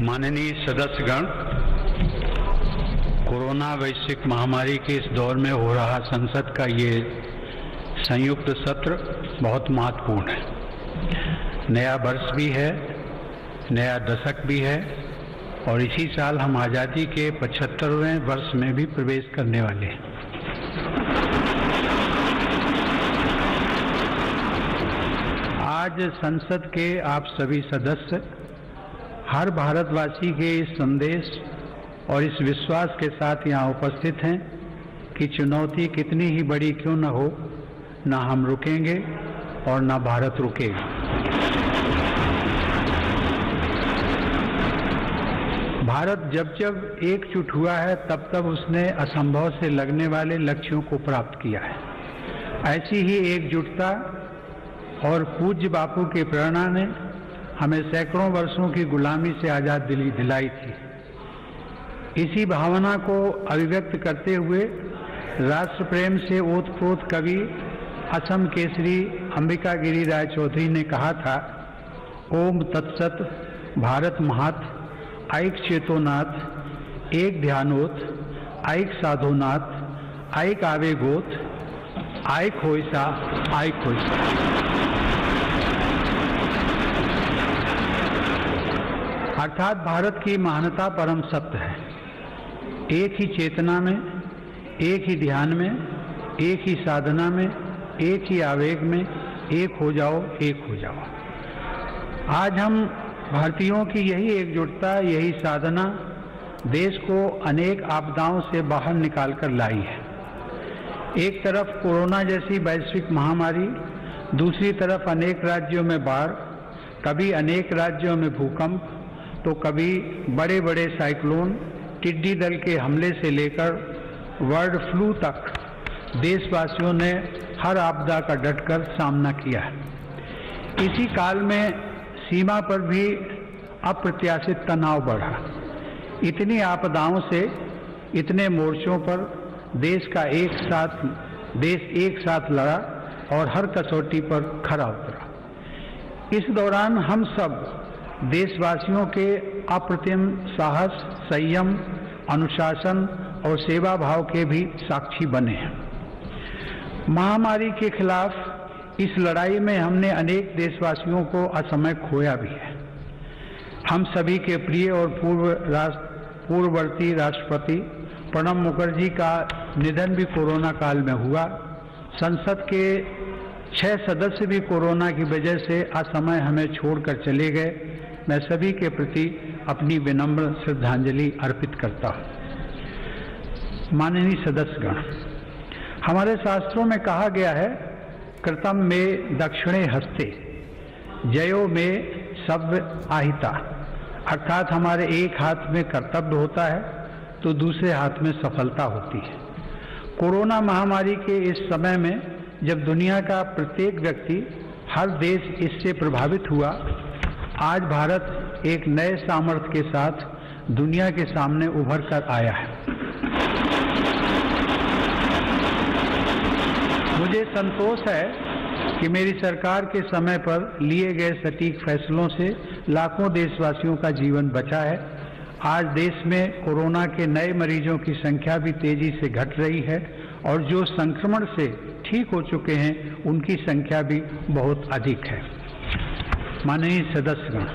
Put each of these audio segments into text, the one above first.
माननीय सदस्यगण, कोरोना वैश्विक महामारी के इस दौर में हो रहा संसद का ये संयुक्त सत्र बहुत महत्वपूर्ण है। नया वर्ष भी है, नया दशक भी है और इसी साल हम आज़ादी के 75वें वर्ष में भी प्रवेश करने वाले हैं। आज संसद के आप सभी सदस्य हर भारतवासी के इस संदेश और इस विश्वास के साथ यहाँ उपस्थित हैं कि चुनौती कितनी ही बड़ी क्यों न हो, न हम रुकेंगे और न भारत रुकेगा। भारत जब जब एकजुट हुआ है तब तब उसने असंभव से लगने वाले लक्ष्यों को प्राप्त किया है। ऐसी ही एकजुटता और पूज्य बापू की प्रेरणा ने हमें सैकड़ों वर्षों की गुलामी से आजाद दिलाई थी। इसी भावना को अभिव्यक्त करते हुए राष्ट्र प्रेम से ओतप्रोत कवि असम केसरी अंबिका गिरी राय चौधरी ने कहा था, ओम तत्सत भारत महात ऐक चेतोनाथ, एक ध्यानोत ऐक साधोनाथ, ऐक आवेगोत ऐक होइसा ऐक होइसा। अर्थात भारत की महानता परम सत्य है। एक ही चेतना में, एक ही ध्यान में, एक ही साधना में, एक ही आवेग में, एक हो जाओ, एक हो जाओ। आज हम भारतीयों की यही एकजुटता, यही साधना देश को अनेक आपदाओं से बाहर निकाल कर लाई है। एक तरफ कोरोना जैसी वैश्विक महामारी, दूसरी तरफ अनेक राज्यों में बाढ़, कभी अनेक राज्यों में भूकंप, तो कभी बड़े बड़े साइक्लोन, टिड्डी दल के हमले से लेकर बर्ड फ्लू तक देशवासियों ने हर आपदा का डटकर सामना किया है। इसी काल में सीमा पर भी अप्रत्याशित तनाव बढ़ा। इतनी आपदाओं से, इतने मोर्चों पर देश एक साथ लड़ा और हर कसौटी पर खरा उतरा। इस दौरान हम सब देशवासियों के अप्रतिम साहस, संयम, अनुशासन और सेवा भाव के भी साक्षी बने हैं। महामारी के खिलाफ इस लड़ाई में हमने अनेक देशवासियों को असमय खोया भी है। हम सभी के प्रिय और पूर्ववर्ती राष्ट्रपति प्रणब मुखर्जी का निधन भी कोरोना काल में हुआ। संसद के 6 सदस्य भी कोरोना की वजह से असमय हमें छोड़कर चले गए। मैं सभी के प्रति अपनी विनम्र श्रद्धांजलि अर्पित करता हूँ। माननीय सदस्यगण, हमारे शास्त्रों में कहा गया है, कृतम में दक्षिणे हस्ते जयो में सव्य आहिता। अर्थात हमारे एक हाथ में कर्तव्य होता है तो दूसरे हाथ में सफलता होती है। कोरोना महामारी के इस समय में जब दुनिया का प्रत्येक व्यक्ति, हर देश इससे प्रभावित हुआ, आज भारत एक नए सामर्थ्य के साथ दुनिया के सामने उभर कर आया है। मुझे संतोष है कि मेरी सरकार के समय पर लिए गए सटीक फैसलों से लाखों देशवासियों का जीवन बचा है। आज देश में कोरोना के नए मरीजों की संख्या भी तेजी से घट रही है और जो संक्रमण से ठीक हो चुके हैं उनकी संख्या भी बहुत अधिक है। माननीय सदस्यगण,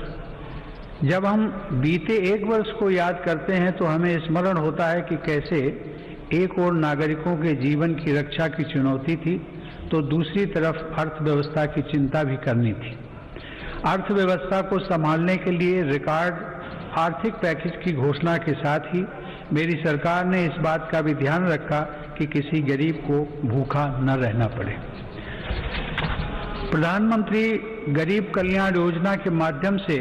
जब हम बीते एक वर्ष को याद करते हैं तो हमें स्मरण होता है कि कैसे एक ओर नागरिकों के जीवन की रक्षा की चुनौती थी तो दूसरी तरफ अर्थव्यवस्था की चिंता भी करनी थी। अर्थव्यवस्था को संभालने के लिए रिकॉर्ड आर्थिक पैकेज की घोषणा के साथ ही मेरी सरकार ने इस बात का भी ध्यान रखा कि किसी गरीब को भूखा न रहना पड़े। प्रधानमंत्री गरीब कल्याण योजना के माध्यम से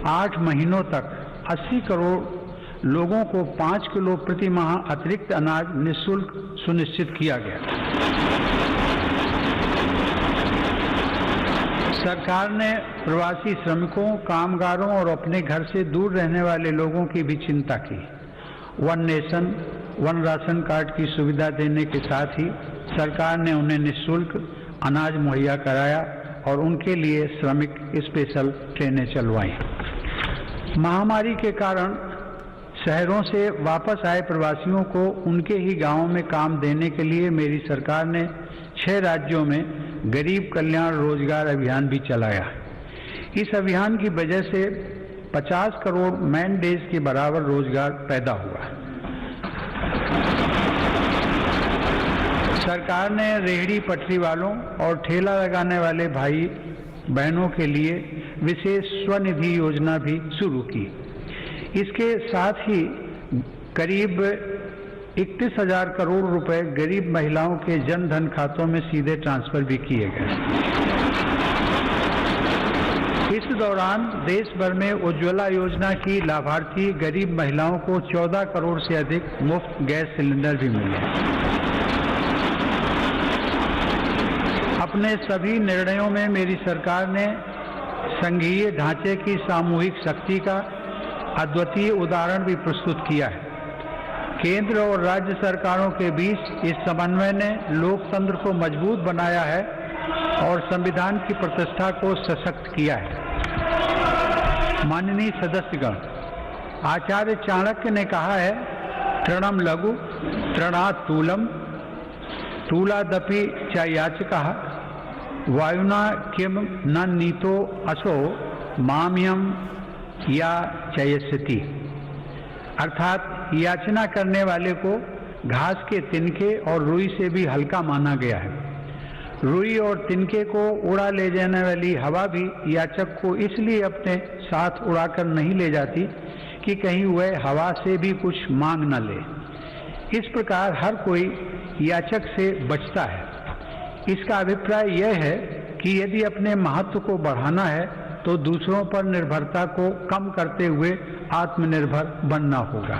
8 महीनों तक 80 करोड़ लोगों को 5 किलो प्रति माह अतिरिक्त अनाज निःशुल्क सुनिश्चित किया गया। सरकार ने प्रवासी श्रमिकों, कामगारों और अपने घर से दूर रहने वाले लोगों की भी चिंता की। One nation, one ration card की सुविधा देने के साथ ही सरकार ने उन्हें निःशुल्क अनाज मुहैया कराया और उनके लिए श्रमिक स्पेशल ट्रेनें चलवाई। महामारी के कारण शहरों से वापस आए प्रवासियों को उनके ही गांवों में काम देने के लिए मेरी सरकार ने 6 राज्यों में गरीब कल्याण रोजगार अभियान भी चलाया। इस अभियान की वजह से 50 करोड़ मैन डेज के बराबर रोजगार पैदा हुआ। सरकार ने रेहड़ी पटरी वालों और ठेला लगाने वाले भाई बहनों के लिए विशेष स्वनिधि योजना भी शुरू की। इसके साथ ही करीब 31,000 करोड़ रुपए गरीब महिलाओं के जन धन खातों में सीधे ट्रांसफर भी किए गए। इस दौरान देश भर में उज्ज्वला योजना की लाभार्थी गरीब महिलाओं को 14 करोड़ से अधिक मुफ्त गैस सिलेंडर भी मिले। अपने सभी निर्णयों में मेरी सरकार ने संघीय ढांचे की सामूहिक शक्ति का अद्वितीय उदाहरण भी प्रस्तुत किया है। केंद्र और राज्य सरकारों के बीच इस समन्वय ने लोकतंत्र को मजबूत बनाया है और संविधान की प्रतिष्ठा को सशक्त किया है। माननीय सदस्यगण, आचार्य चाणक्य ने कहा है, तृणम लघु तृणात् तूलम तूलादपि च याचकः वायुना किम न नीतो असो माम्यम या चयस्यति। अर्थात याचना करने वाले को घास के तिनके और रुई से भी हल्का माना गया है। रुई और तिनके को उड़ा ले जाने वाली हवा भी याचक को इसलिए अपने साथ उड़ाकर नहीं ले जाती कि कहीं वह हवा से भी कुछ मांग न ले। इस प्रकार हर कोई याचक से बचता है। इसका अभिप्राय यह है कि यदि अपने महत्व को बढ़ाना है तो दूसरों पर निर्भरता को कम करते हुए आत्मनिर्भर बनना होगा।